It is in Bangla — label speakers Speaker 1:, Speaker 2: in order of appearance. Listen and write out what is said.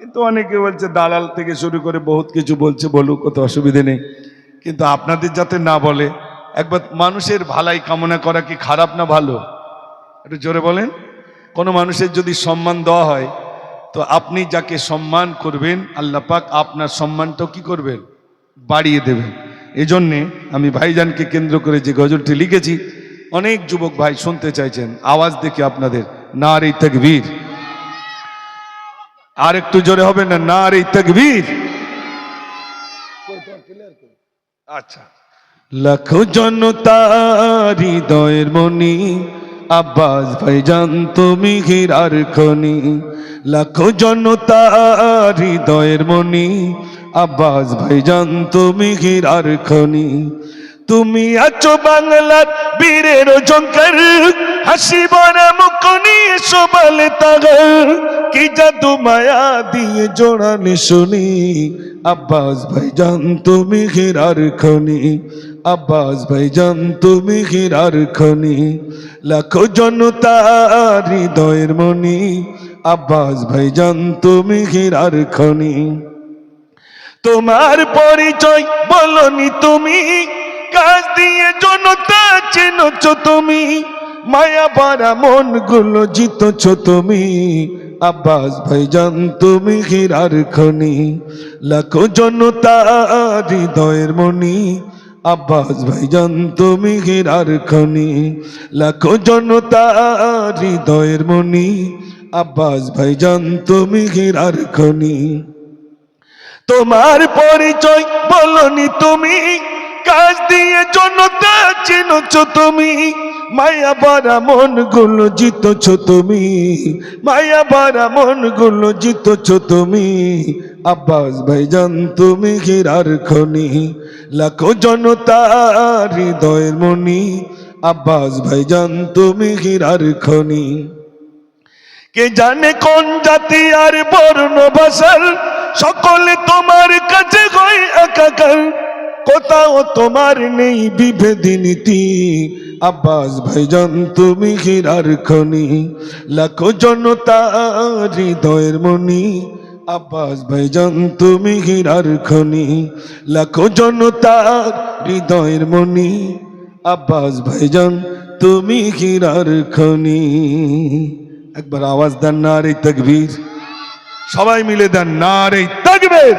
Speaker 1: কিন্তু অনেকে বলছে দালাল থেকে শুরু করে বহুত কিছু বলছে, বলুক, কত অসুবিধে নেই, কিন্তু আপনাদের যাতে না বলে। একবার মানুষের ভালাই কামনা করা কি খারাপ না ভালো? একটু জোরে বলেন। কোনো মানুষের যদি সম্মান দেওয়া হয়, তো আপনি যাকে সম্মান করবেন আল্লাহ পাক আপনার সম্মানটাও কি করবেন? বাড়িয়ে দেবেন। এই জন্যে আমি ভাইজানকে কেন্দ্র করে যে গজলটি লিখেছি, অনেক যুবক ভাই শুনতে চাইছেন, আওয়াজ দেখে আপনাদের নারে তাকবীর। আর একটু জোরে হবে না? নারে তাকবীর। আচ্ছা। লাখো জনতা হৃদয়ের মনি, আব্বাস ভাইজান তুমি হীরার খনি। লাখো জনতা হৃদয়ের মনি, আব্বাস ভাইজান তুমি হীরার খনি। তুমি আছো বাংলার বীরের ঝংকার, হাসি ভরা মুখ নিয়ে শোভালে তাগার। কি জাদু মায়া দিয়ে জোড়ালে শুনি, আব্বাস ভাইজান তুমি হীরার খনি। আব্বাস ভাইজান তুমি হীরার খনি। লাখো জনতা হৃদয়ের মনি, আব্বাস ভাইজান তুমি হীরার খনি। তোমার পরিচয় বলনি তুমি, কাজ দিয়ে জনতা চেনছ তুমি। মায়া ভরা মন গুলো জিতছ তুমি, আব্বাস ভাইজান তুমি হীরার খনি। লাখো জনতা হৃদয়ের মনি, আব্বাস ভাইজান তুমি হীরার খনি। লাখো জনতা হৃদয়ের মনি, আব্বাস ভাইজান তুমি হীরার খনি। তোমার পরিচয় বলনি তুমি, কাজ দিয়ে জনতা চেনছ তুমি। মায়া ভরা মন গুলো জিতছ তুমি, মায়া ভরা মন গুলো জিতছ তুমি। আব্বাস ভাইজান তুমি হীরার খনি। লাখো জনতা হৃদয়ের মনি, আব্বাস ভাইজান তুমি হীরার খনি। কে জানে কোন জাতি আর বর্ণ ভাষার, সকলে তোমার কাছে হয় একাকার। কোথাও তোমার নেই বিভেদ নীতি, আব্বাস ভাইজান তুমি হীরার খনি। লাখো জনতা হৃদয়ের মনি, আব্বাস ভাইজান তুমি হীরার খনি। লাখো জনতা হৃদয়ের মনি, আব্বাস ভাইজান তুমি হীরার খনি। একবার আওয়াজ দেন নারে তাকবীর। সবাই মিলে দেন নারে তাকবীর।